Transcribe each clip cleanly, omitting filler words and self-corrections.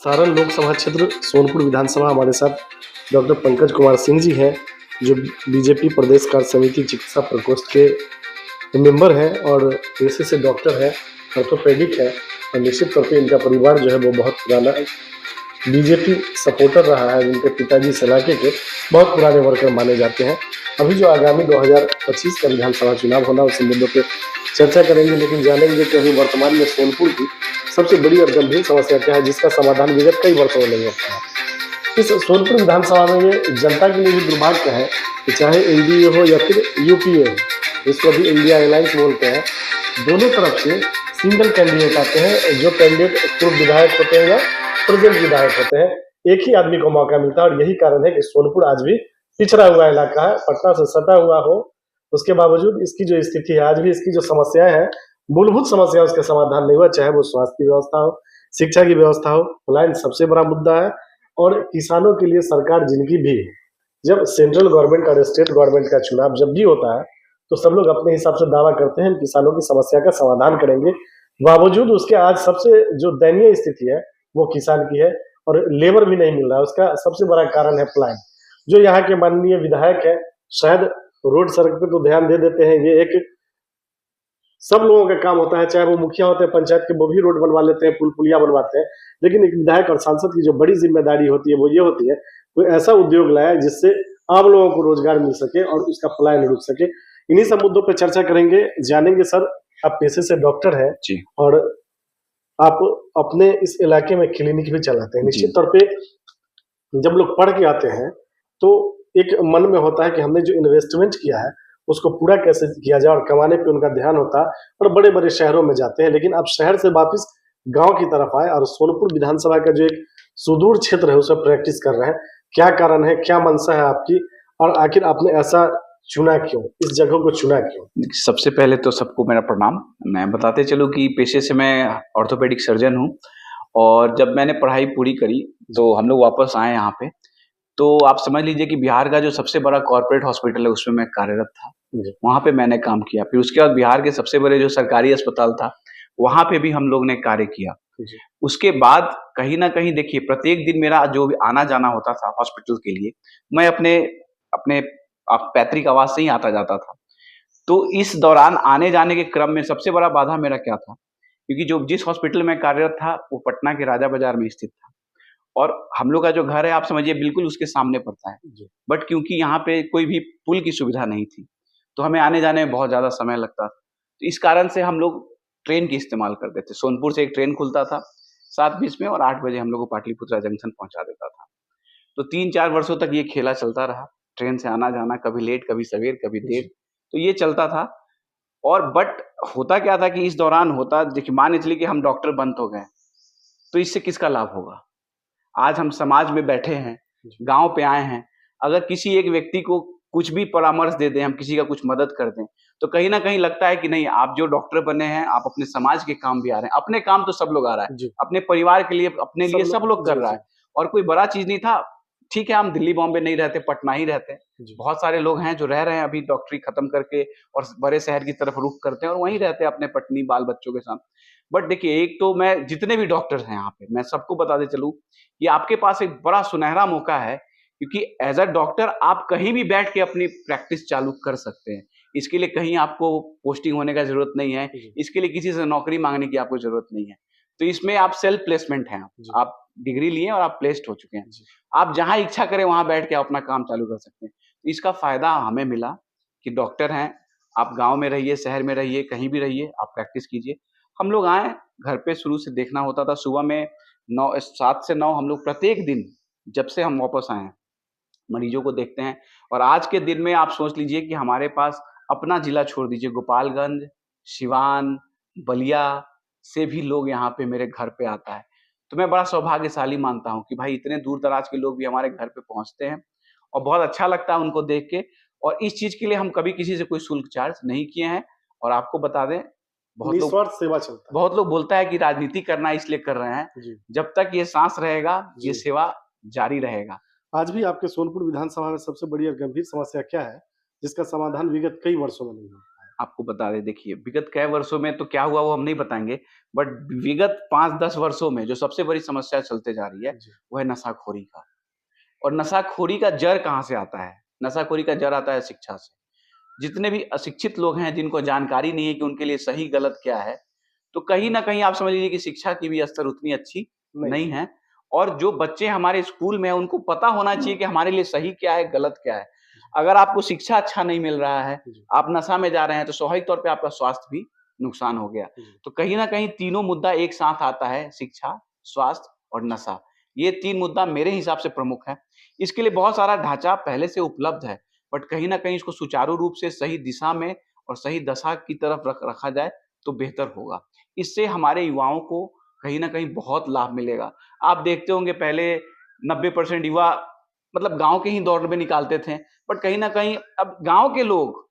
सारण लोकसभा क्षेत्र सोनपुर विधानसभा हमारे साथ डॉक्टर पंकज कुमार सिंह जी हैं, जो बीजेपी प्रदेश कार्य समिति चिकित्सा प्रकोष्ठ के मेंबर हैं और पेशे से डॉक्टर हैं, ऑर्थोपेडिक है और निश्चित तौर पे इनका परिवार जो है वो बहुत पुराना बीजेपी सपोर्टर रहा है। उनके पिताजी इस इलाके के बहुत पुराने वर्कर माने जाते हैं। अभी जो आगामी 2025 का विधानसभा चुनाव होना, उस मुद्दों पे चर्चा करेंगे, लेकिन जानेंगे कि अभी वर्तमान में सोनपुर की सबसे बड़ी और गंभीर समस्या क्या है, जिसका समाधान विगत कई वर्षों में नहीं हो पाया। इस सोनपुर विधानसभा में ये जनता के लिए भी दुर्भाग्य है कि चाहे एनडीए हो या फिर यूपीए हो, इसको अभी इंडिया अलायंस बोलते हैं, दोनों तरफ से सिंगल कैंडिडेट आते हैं। जो कैंडिडेट पूर्व विधायक होते हैं या प्रेजेंट विधायक होते हैं, एक ही आदमी को मौका मिलता है और यही कारण है कि सोनपुर आज भी पिछड़ा हुआ इलाका है, पटना से सटा हुआ हो, उसके बावजूद इसकी जो स्थिति है, आज भी इसकी जो समस्याएं हैं, मूलभूत समस्या, उसका समाधान नहीं हुआ। चाहे वो स्वास्थ्य की व्यवस्था हो, शिक्षा की व्यवस्था हो, पलायन सबसे बड़ा मुद्दा है। और किसानों के लिए सरकार जिनकी भी, जब सेंट्रल गवर्नमेंट और स्टेट गवर्नमेंट का चुनाव जब भी होता है, तो सब लोग अपने हिसाब से दावा करते हैं किसानों की समस्या का समाधान करेंगे। बावजूद उसके आज सबसे जो दयनीय स्थिति है वो किसान की है और लेबर भी नहीं मिल रहा है। उसका सबसे बड़ा कारण है पलायन। जो यहाँ के माननीय विधायक है, शायद रोड सड़क पे तो ध्यान दे देते हैं, ये एक सब लोगों का काम होता है, चाहे वो मुखिया होते हैं पंचायत के, वो भी रोड बनवा लेते हैं, पुल पुलिया बनवाते हैं, लेकिन एक विधायक और सांसद की जो बड़ी जिम्मेदारी होती है वो ये होती है कोई ऐसा उद्योग लाए जिससे आम लोगों को रोजगार मिल सके और उसका पलायन रुक सके। इन्हीं सब मुद्दों पर चर्चा करेंगे, जानेंगे। सर, आप पेशे से डॉक्टर हैं जी, और आप अपने इस इलाके में क्लिनिक भी चलाते हैं। निश्चित तौर पे जब लोग पढ़ के आते हैं तो एक मन में होता है कि हमने जो इन्वेस्टमेंट किया है उसको पूरा कैसे किया जाए, और कमाने पे उनका ध्यान होता है और बड़े बड़े शहरों में जाते हैं। लेकिन अब शहर से वापस गांव की तरफ आए और सोनपुर विधानसभा का जो एक सुदूर क्षेत्र है उसमें प्रैक्टिस कर रहे हैं। क्या कारण है, क्या मंशा है आपकी, और आखिर आपने ऐसा चुना क्यों, इस जगह को चुना क्यों? सबसे पहले तो सबको मेरा प्रणाम। मैं बताते चलूँ कि पेशे से मैं ऑर्थोपेडिक सर्जन हूँ और जब मैंने पढ़ाई पूरी करी तो हम लोग वापस आए यहाँ पे। तो आप समझ लीजिए कि बिहार का जो सबसे बड़ा कॉर्पोरेट हॉस्पिटल है उसमें मैं कार्यरत था, वहाँ पे मैंने काम किया। फिर उसके बाद बिहार के सबसे बड़े जो सरकारी अस्पताल था वहाँ पे भी हम लोग ने कार्य किया। उसके बाद कहीं ना कहीं देखिए, प्रत्येक दिन मेरा जो भी आना जाना होता था हॉस्पिटल के लिए, मैं अपने अपने पैतृक आवास से ही आता जाता था। तो इस दौरान आने जाने के क्रम में सबसे बड़ा बाधा मेरा क्या था, क्योंकि जो जिस हॉस्पिटल में कार्यरत था वो पटना के राजा बाजार में स्थित था और हम लोग का जो घर है आप समझिए बिल्कुल उसके सामने पड़ता है। बट क्योंकि यहाँ पे कोई भी पुल की सुविधा नहीं थी तो हमें आने जाने में बहुत ज़्यादा समय लगता था। तो इस कारण से हम लोग ट्रेन की इस्तेमाल करते थे। सोनपुर से एक ट्रेन खुलता था 7:20 में और 8 बजे हम लोग को पाटलिपुत्रा जंक्शन पहुंचा देता था। तो 3-4 वर्षों तक ये खेला चलता रहा, ट्रेन से आना जाना, कभी लेट कभी सवेर कभी देर, तो ये चलता था। और बट होता क्या था कि इस दौरान होता, देखिए मान चलिए कि हम डॉक्टर बंद हो गए तो इससे किसका लाभ होगा? आज हम समाज में बैठे हैं, गांव पे आए हैं, अगर किसी एक व्यक्ति को कुछ भी परामर्श दे दें, हम किसी का कुछ मदद कर दें, तो कहीं ना कहीं लगता है कि नहीं, आप जो डॉक्टर बने हैं आप अपने समाज के काम भी आ रहे हैं। अपने काम तो सब लोग आ रहा है, अपने परिवार के लिए, अपने लिए सब लोग कर रहा है और कोई बड़ा चीज नहीं था। ठीक है, हम दिल्ली बॉम्बे नहीं रहते, पटना ही रहते हैं। बहुत सारे लोग हैं जो रह रहे हैं अभी डॉक्टरी खत्म करके और बड़े शहर की तरफ रुख करते हैं और वहीं रहते हैं अपने पत्नी बाल बच्चों के साथ। बट देखिए, एक तो मैं जितने भी डॉक्टर्स हैं यहाँ पे, मैं सबको बताते चलूं, ये आपके पास एक बड़ा सुनहरा मौका है, क्योंकि एज अ डॉक्टर आप कहीं भी बैठ के अपनी प्रैक्टिस चालू कर सकते हैं। इसके लिए कहीं आपको पोस्टिंग होने का जरूरत नहीं है, इसके लिए किसी से नौकरी मांगने की आपको जरूरत नहीं है। तो इसमें आप सेल्फ प्लेसमेंट हैं, आप डिग्री लिए और आप प्लेस्ड हो चुके हैं। आप जहां इच्छा करें वहां बैठ के अपना काम चालू कर सकते हैं। तो इसका फायदा हमें मिला कि डॉक्टर हैं, आप गांव में रहिए, शहर में रहिए, कहीं भी रहिए, आप प्रैक्टिस कीजिए। हम लोग आए, घर पे शुरू से देखना होता था, सुबह में 7 से 9 हम लोग प्रत्येक दिन, जब से हम वापस आए हैं, मरीजों को देखते हैं। और आज के दिन में आप सोच लीजिए कि हमारे पास अपना जिला छोड़ दीजिए, गोपालगंज, सिवान, बलिया से भी लोग यहाँ पे मेरे घर पे आता है। तो मैं बड़ा सौभाग्यशाली मानता हूँ कि भाई इतने दूर दराज के लोग भी हमारे घर पे पहुँचते हैं और बहुत अच्छा लगता है उनको देख के। और इस चीज़ के लिए हम कभी किसी से कोई शुल्क चार्ज नहीं किए हैं। और आपको बता दें, निस्वार्थ सेवा चलता है। बहुत लोग बोलता है कि राजनीति करना इसलिए कर रहे हैं, जब तक ये सांस रहेगा ये सेवा जारी रहेगा। आज भी आपके सोनपुर विधानसभा में सबसे बड़ी और गंभीर समस्या क्या है, जिसका समाधान विगत कई वर्षों में नहीं हुआ? आपको बता दें, देखिए विगत कई वर्षों में तो क्या हुआ वो हम नहीं बताएँगे, बट विगत 5-10 वर्षों में जो सबसे बड़ी समस्या चलते जा रही है, जी। वो है नशाखोरी का। और नशाखोरी का जड़ कहाँ से आता है? नशाखोरी का जड़ आता है शिक्षा से। जितने भी अशिक्षित लोग हैं, जिनको जानकारी नहीं है कि उनके लिए सही गलत क्या है, तो कहीं न कहीं आप समझ लीजिए कि शिक्षा की भी स्तर उतनी अच्छी नहीं। नहीं है। और जो बच्चे हमारे स्कूल में हैं, उनको पता होना चाहिए कि हमारे लिए सही क्या है, गलत क्या है। अगर आपको शिक्षा अच्छा नहीं मिल रहा है, जी, आप नशा में जा रहे हैं, तो स्वाभाविक तौर पे आपका स्वास्थ्य भी नुकसान हो गया। जी, तो कहीं न कहीं तीनों मुद्दा एक साथ आता है, शिक्षा, स्वास्थ्य और नशा। ये 3 मुद्दा मेरे हिसाब से प्रमुख है। इसके लिए बहुत सारा ढाँचा पहले से उपलब्ध है, बट कहीं न कहीं इसको सुचारू रूप से सही दिशा में और सही दशा की तरफ रखा जाए, तो बेहतर होगा। इससे हमारे युवाओं को कहीं न कहीं बहुत लाभ मिलेगा। आप देखते होंगे पहले 90% युवा मतलब गाँव के ही दौड़ में निकालते थे, बट कहीं न कहीं अब गाँव के लोग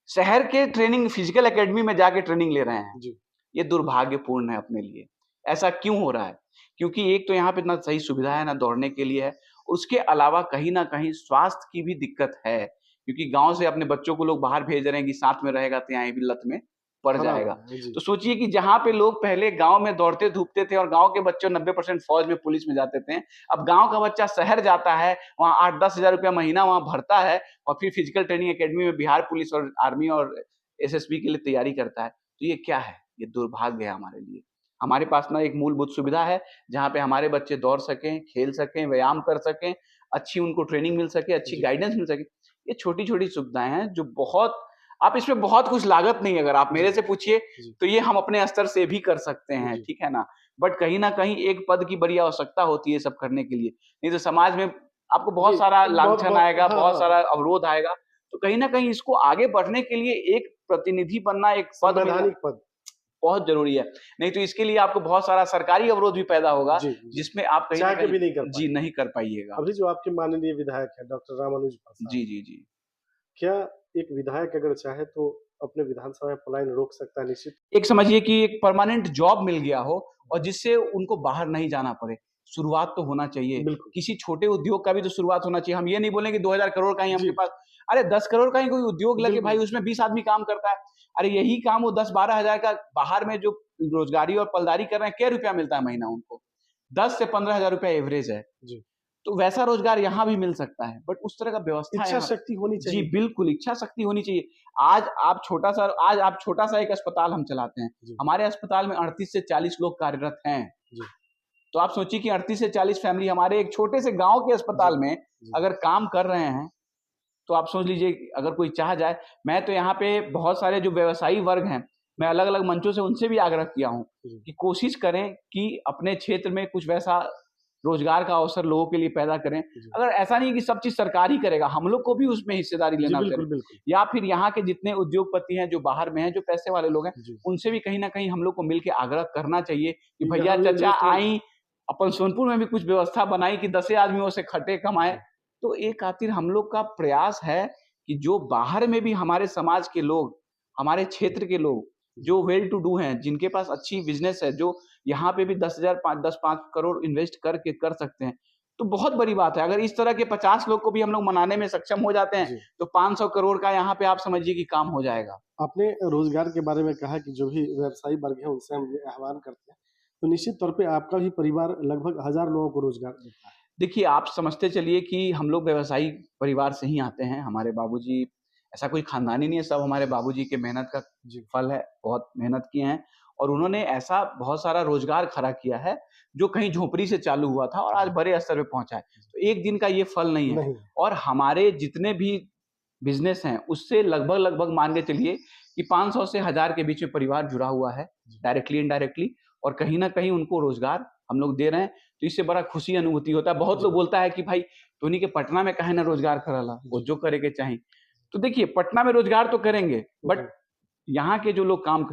शहर के ट्रेनिंग फिजिकल अकेडमी में जाके ट्रेनिंग ले रहे हैं। जी, ये दुर्भाग्यपूर्ण है अपने लिए। ऐसा क्यों हो रहा है? क्योंकि एक तो यहाँ पे ना सही सुविधा है, ना दौड़ने के लिए है। उसके अलावा कहीं न कहीं स्वास्थ्य की भी दिक्कत है, क्योंकि गाँव से अपने बच्चों को लोग बाहर भेज रहे हैं कि साथ में रहेगा तो यहाँ ये भी लत में पड़ खराब जाएगा। है। जी, तो सोचिए कि जहाँ पे लोग पहले गाँव में दौड़ते-धूपते थे और गाँव के बच्चे 90% फौज में, पुलिस में जाते थे। अब गाँव का बच्चा शहर जाता है, वहाँ 8-10 हज़ार रुपया महीना वहाँ भरता है और फिर फिजिकल ट्रेनिंग अकेडमी में बिहार पुलिस और आर्मी और एसएसबी के लिए तैयारी करता है। तो ये क्या है? ये दुर्भाग्य है हमारे लिए। हमारे पास ना एक मूलभूत सुविधा है, जहाँ पे हमारे बच्चे दौड़ सकें, खेल सकें, व्यायाम कर सकें, अच्छी उनको ट्रेनिंग मिल सके, अच्छी जी, गाइडेंस मिल सके। ये छोटी-छोटी सुविधाएँ हैं जो बहुत आप इसमें बहुत कुछ लागत नहीं है, अगर आप जी, मेरे से पूछिए, जी, तो ये हम अपने स्तर से भी कर सकते हैं, जी। ठीक है ना? बट कहीं न कहीं एक पद की बड़ी आवश्यकता होती है ये सब करने के लिए। नहीं तो समाज में आपको जी, बहुत सारा बहुत लांछन बहुत आएगा, हाँ, बहुत हाँ, हाँ। सारा अवरोध आएगा। तो कहीं न कहीं इसको आगे बढ़ने के लिए एक प्रतिनिधि बनना, एक पद मिलना संवैधानिक पद। बहुत ज़रूरी है। नहीं तो इसके लिए आपको बहुत सारा सरकारी अवरोध भी पैदा होगा, जी, जी। जिसमें आप कहीं न चाह के कहीं भी नहीं कर जी, पाएँगे। नहीं कर पाइएगा। अभी जो आपके माननीय विधायक हैं डॉक्टर रामानुज प्रसाद, जी, जी, जी। क्या एक विधायक अगर चाहे तो अपने विधानसभा में पलायन रोक सकता है निश्चित? एक समझिए कि एक परमानेंट जॉब मिल गया हो और जिससे उनको बाहर नहीं जाना पड़े। शुरुआत तो होना चाहिए। बिल्कुल। किसी छोटे उद्योग का भी तो शुरुआत होना चाहिए। हम ये नहीं बोलें कि 2000 करोड़ का ही जी, आपके पास अरे 10 करोड़ का ही कोई उद्योग लगे भाई, बिल्कुल। उसमें 20 आदमी काम करता है। अरे यही काम वो 10-12 हज़ार का बाहर में जो रोज़गारी और पलदारी कर रहे हैं, क्या रुपया मिलता है महीना उनको? 10 से 15 हज़ार रुपया एवरेज है। जी। तो वैसा रोज़गार यहाँ भी मिल सकता है, बट उस तरह का व्यवस्था इच्छा यहाँ शक्ति होनी जी, चाहिए। बिल्कुल, इच्छा शक्ति होनी चाहिए। आज आप छोटा-सा एक अस्पताल हम चलाते हैं। जी, हमारे अस्पताल में 38 से 40 लोग कार्यरत हैं। जी, तो आप सोचिए कि 38 से 40 फैमिली हमारे एक छोटे से गाँव के जी, अस्पताल में जी, अगर काम कर रहे हैं, तो आप सोच लीजिए कि अगर कोई चाह जाए। मैं तो यहाँ पे बहुत सारे जो व्यवसायी वर्ग हैं, मैं अलग-अलग मंचों से उनसे भी आग्रह किया हूँ जी, कि कोशिश करें कि अपने क्षेत्र में कुछ वैसा रोज़गार का अवसर लोगों के लिए पैदा करें। जी। अगर ऐसा नहीं है कि सब चीज़ सरकार ही करेगा, हम लोग को भी उसमें हिस्सेदारी जी, लेना बिल्कुल, पड़े। बिल्कुल। या फिर यहाँ के जितने उद्योगपति हैं, जो बाहर में हैं, जो पैसे वाले लोग हैं, जी। उनसे भी कहीं न कहीं हम लोग को मिल के आग्रह करना चाहिए कि कि भैया यहाँ भी चाचा इन्वेस्टमेंट आईं, अपन सोनपुर में भी कुछ व्यवस्था बनाई कि 10 आदमियों से खटे कमाएँ। जी, तो एक खातिर हम लोग का प्रयास है कि जो बाहर में भी हमारे समाज के लोग, हमारे क्षेत्र के लोग, जी। जो वेल टू डू हैं, जिनके पास अच्छी बिज़नेस है, जो यहाँ पे भी 10 करोड़ इन्वेस्ट करके कर सकते हैं, तो बहुत बड़ी बात है। अगर इस तरह के 50 लोग को भी हम लोग मनाने में सक्षम हो जाते हैं, जी। तो 500 करोड़ का यहाँ पे आप समझिए कि काम हो जाएगा। आपने रोज़गार के बारे में कहा कि जो भी व्यवसायी वर्ग है उनसे हम ये आह्वान करते हैं। तो निश्चित तौर पे आपका भी परिवार लगभग 1000 लोगों को रोज़गार देता है। देखिए, आप समझते चलिए कि हम लोग व्यवसायी परिवार से ही आते हैं। हमारे बाबूजी ऐसा कोई खानदानी नहीं है, सब हमारे बाबूजी के मेहनत का जी, फल है। बहुत मेहनत किए हैं और उन्होंने ऐसा बहुत सारा रोज़गार खड़ा किया है, जो कहीं झोपड़ी से चालू हुआ था और आज जी। बड़े स्तर पे पहुँचा है। तो एक दिन का ये फल नहीं है नहीं, और हमारे जितने भी बिज़नेस हैं, उससे लगभग-लगभग मान के चलिए कि 500 से 1000 के बीच में परिवार जुड़ा हुआ है, जी, डायरेक्टली, इनडायरेक्टली और कहीं न कहीं उनको रोज़गार हम लोग दे रहे हैं, तो इससे बड़ा खुशी अनुभूति होता है। बहुत लोग जी, बोलता है कि भाई तोहनी के पटना में काहे ना रोज़गार करला, वो जी, जो करे के चाही। तो देखिए पटना में रोज़गार तो करेंगे, बट जी, यहाँ के जो लोग काम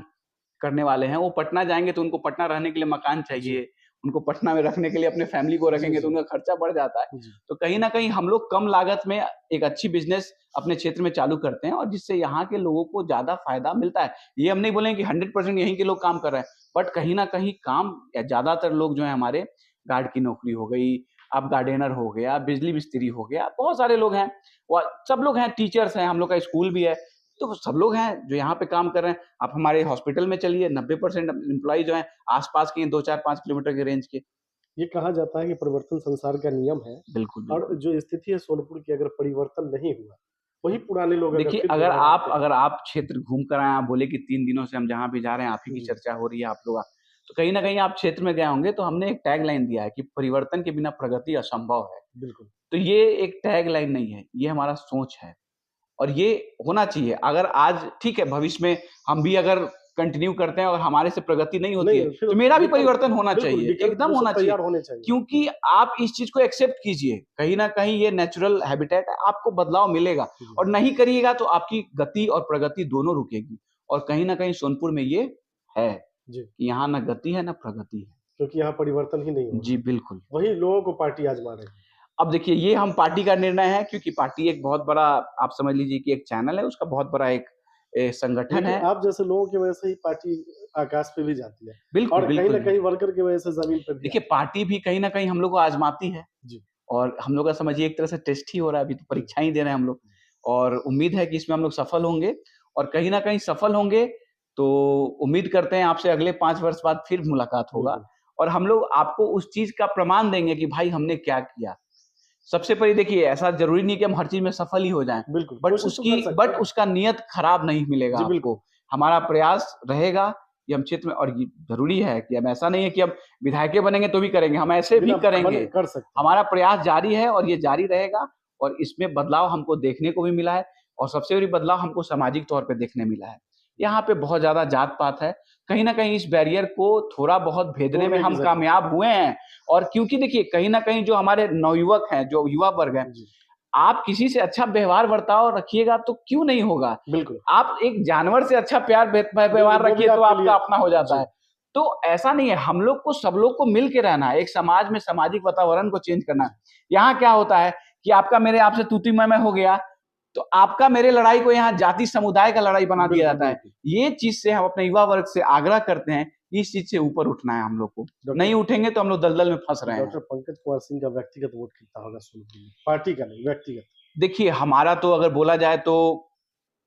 करने वाले हैं, वो पटना जाएँगे तो उनको पटना रहने के लिए मकान जी, चाहिए, उनको पटना में रखने के लिए अपने फैमिली को जी, रखेंगे तो जी, उनका खर्चा बढ़ जाता है। जी, तो कहीं न कहीं हम लोग कम लागत में एक अच्छी बिज़नेस अपने क्षेत्र में चालू करते हैं और जिससे यहाँ के लोगों को ज़्यादा फ़ायदा मिलता है। ये हम नहीं बोलेंगे कि 100% यहीं के लोग काम कर रहे हैं, बट कहीं न कहीं काम या ज़्यादातर लोग जो हैं हमारे गार्ड की नौकरी हो गई, अब गार्डनर हो गया, बिजली मिस्त्री हो गया, बहुत सारे लोग हैं। व सब लोग हैं, टीचर्स हैं, हम लोग का स्कूल भी है। तो सब लोग हैं जो यहाँ पे काम कर रहे हैं। आप हमारे हॉस्पिटल में चलिए, 90% एम्प्लॉई जो हैं आस-पास के 2, 4, 5 किलोमीटर के रेंज के। ये कहा जाता है कि परिवर्तन संसार का नियम है बिल्कुल, और बिल्कुल। जो स्थिति है सोनपुर की, अगर परिवर्तन नहीं हुआ, वही पुराने लोग अगर देखिए, फिर दोबारा आते हैं। अगर आप क्षेत्र घूम कर आएँ, आप बोले कि 3 दिनों से हम जहाँ भी जा रहे हैं, आप ही की जी, चर्चा हो रही है, आप लोग तो कहीं न कहीं आप क्षेत्र में गए होंगे, तो हमने एक टैगलाइन दिया है कि परिवर्तन के बिना प्रगति असंभव है। बिल्कुल। तो ये एक टैगलाइन नहीं है, ये हमारा सोच है और ये होना चाहिए। अगर आज ठीक है, भविष्य में हम भी अगर कंटिन्यू करते हैं और हमारे से प्रगति नहीं होती है, नहीं, फिर तो मेरा भी विकल्प परिवर्तन होना बिल्कुल, चाहिए, विकल्प एकदम वो सब होना चाहिए। तैयार होने चाहिए। क्योंकि आप इस चीज़ को एक्सेप्ट कीजिए, कहीं न कहीं ये नेचुरल हैबिटेट है, आपको बदलाव मिलेगा जी, और नहीं करिएगा तो आपकी गति और प्रगति दोनों रुकेगी और कहीं न कहीं सोनपुर में ये है, जी, कि यहाँ ना गति है, ना प्रगति है। क्योंकि यहाँ परिवर्तन ही नहीं हो जी, रहा। बिल्कुल। वही लोगों को पार्टी आज़मा रही है। अब देखिए, ये हम पार्टी का निर्णय है क्योंकि पार्टी एक बहुत बड़ा आप समझ लीजिए कि एक चैनल है, उसका बहुत बड़ा एक संगठन लेकिन है। आप जैसे लोगों की वजह से ही पार्टी आकाश पे भी जाती है बिल्कुल, और कहीं बिल्कुल, न कहीं बिल्कुल। वर्कर की वजह से ज़मीन पे भी देखिए, आती पार्टी भी कहीं न कहीं हम लोग को आज़माती है है। जी, और हम लोग का समझिए एक तरह से टेस्ट ही हो रहा है, अभी तो जी, परीक्षा ही दे रहे हैं हम लोग और उम्मीद है कि इसमें हम लोग सफल होंगे और कहीं न कहीं सफल होंगे, तो उम्मीद करते हैं आपसे अगले 5 वर्ष बाद फिर मुलाकात होगा बिल्कुल, और हम लोग आपको उस चीज़ का प्रमाण देंगे कि भाई हमने क्या किया। सबसे पहले देखिए, ऐसा ज़रूरी नहीं कि हम हर चीज़ में सफल ही हो जाएँ, बिल्कुल, कोशिश तो कर सकते बट हैं। उसका नियत खराब नहीं मिलेगा जी, आपको। बिल्कुल। हमारा प्रयास रहेगा कि हम क्षेत्र में और ये ज़रूरी है कि हम ऐसा नहीं है कि हम विधायक बनेंगे तो भी करेंगे, हम ऐसे भी बिना बने करेंगे। कर सकते हैं। हमारा प्रयास जारी है और ये जारी रहेगा और इसमें बदलाव हमको देखने को भी मिला है और सबसे बड़ी बदलाव हमको सामाजिक तौर पे देखने मिला है। यहाँ पे बहुत ज़्यादा जात-पात है, कहीं न कहीं इस बैरियर को थोड़ा बहुत भेदने में तोड़ने की हम ज़रूरत कामयाब हुए हैं और क्योंकि देखिए कहीं न कहीं जो हमारे नवयुवक हैं, जो युवा वर्ग है, है। जी, आप किसी से अच्छा व्यवहार बर्ताव रखिएगा तो क्यों नहीं होगा? बिल्कुल। आप एक जानवर से अच्छा प्यार व्यवहार बिल्कुल, वो भी रखिए तो आपके लिए आपका अपना हो जाता जी, है। तो ऐसा नहीं है, हम लोग को सब लोग को मिल के रहना है, एक समाज में सामाजिक वातावरण को चेंज करना है। यहाँ क्या होता है कि आपका मेरे आपसे तू-तू मैं-मैं हो गया, तो आपका मेरे लड़ाई को यहाँ जाति समुदाय का लड़ाई बना दिया बिल्कुल, जाता है। बिल्कुल। ये चीज़ से हम अपने युवा वर्ग से आग्रह करते हैं, इस चीज़ से ऊपर उठना है हम लोग को। डॉक्टर नहीं उठेंगे तो हम लोग दलदल में फँस रहे हैं। डॉक्टर पंकज कुमार सिंह का व्यक्तिगत वोट कितना होगा सोनपुर में? पार्टी का नहीं, व्यक्तिगत। देखिए, हमारा तो अगर बोला जाए तो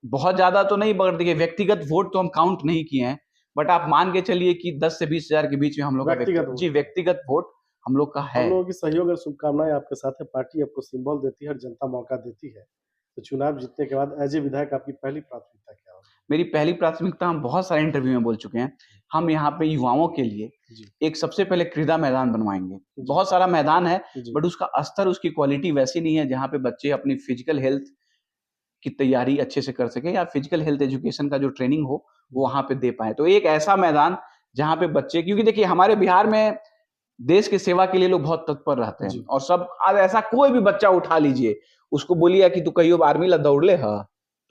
बहुत ज़्यादा तो नहीं मगर देखिए व्यक्तिगत वोट तो हम काउंट नहीं किए हैं। बट आप मान के चलिए कि 10 से 20 हज़ार के बीच में हम लोग का व्यक्तिगत वोट। व्यक्तिगत वोट हम लोग का हम है। लोगों की सहयोग और शुभकामनाएँ आपके साथ है। पार्टी आपको सिम्बल देती है और जनता मौका देती है। तो चुनाव जीतने के बाद एज़ ए विधायक आपकी पहली प्राथमिकता क्या होगी? मेरी पहली प्राथमिकता हम बहुत सारे इंटरव्यू में बोल चुके हैं। हम यहाँ पे युवाओं के लिए जी, एक सबसे पहले क्रीड़ा मैदान बनवाएँगे। जी, बहुत सारा मैदान है जी, बट उसका स्तर, उसकी क्वालिटी वैसी नहीं है जहाँ पे बच्चे अपनी फिज़िकल हेल्थ की तैयारी अच्छे से कर सकें या फिजिकल हेल्थ एजुकेशन का जो ट्रेनिंग हो, वो जी, वहाँ पे दे पाएँ। तो एक ऐसा मैदान जहाँ पे बच्चे क्योंकि देखिए हमारे बिहार में देश की सेवा के लिए लोग बहुत तत्पर रहते हैं जी, और सब अब ऐसा कोई भी बच्चा उठा लीजिए, उसको बोलिए कि तू कहियो आर्मी ला दौड़ले ह?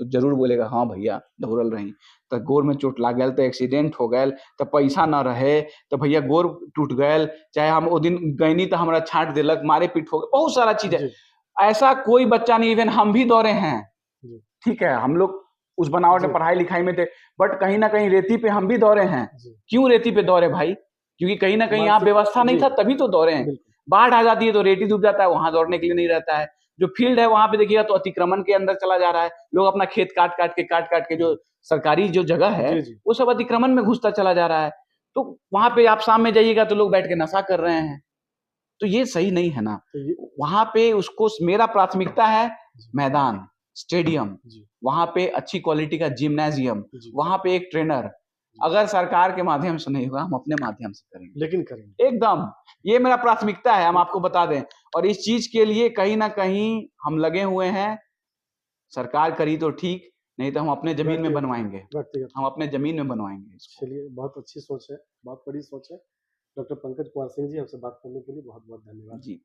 तो ज़रूर बोलेगा हाँ भैया दौड़ल रही। तो गोड़ में चोट लाग गइल, तो एक्सीडेंट हो गइल, तो पैसा ना रहे, तो भैया गोड़ टूट गइल, चाहे हम ओ दिन गइनी तो हमरा छाँट देलक, मारे पीट हो गई, बहुत सारा चीज़ है। जी, ऐसा कोई बच्चा नहीं इवन हम भी दौड़े हैं। जी, ठीक है, हम लोग उस बनावट में जी, पढ़ाई-लिखाई में थे, बट कहीं न कहीं रेती पे हम भी दौड़े हैं। जी। क्यों रेती पे दौड़े भाई? क्योंकि कहीं न कहीं यहाँ मानसिकता व्यवस्था नहीं जी, था तभी तो दौड़े हैं। बिल्कुल। बाढ़ आ जाती है तो रेती डूब जाता है, वहाँ दौड़ने के लिए नहीं रहता है। जो फील्ड है वहाँ पे देखिएगा तो अतिक्रमण के अंदर चला जा रहा है। लोग अपना खेत काट-काट के जो जी, सरकारी जो जगह है, जी, जी। वो सब अतिक्रमण में घुसता चला जा रहा है। तो वहाँ पे आप शाम में जाइएगा तो लोग बैठ के नशा कर रहे हैं। तो ये सही नहीं है ना। तो ये वहाँ पे उसको मेरा प्राथमिकता है जी, मैदान, स्टेडियम, जी, वहाँ पे अच्छी क्वालिटी का जिम्नाज़ियम, जी, वहाँ पे एक ट्रेनर। जी। अगर सरकार के माध्यम से नहीं होगा, हम अपने माध्यम से करेंगे। लेकिन करेंगे। एकदम, ये मेरा प्राथमिकता है, हम आपको बता दें और इस चीज़ के लिए कहीं न कहीं हम लगे हुए हैं। सरकार करी तो ठीक, नहीं तो हम अपने ज़मीन में व्यक्तिगत बनवाएँगे। व्यक्तिगत हम अपने ज़मीन में बनवाएँगे इसको। चलिए बहुत अच्छी सोच है, बहुत बड़ी सोच है। डॉक्टर पंकज कुमार सिंह जी हमसे बात करने के लिए बहुत-बहुत धन्यवाद। जी।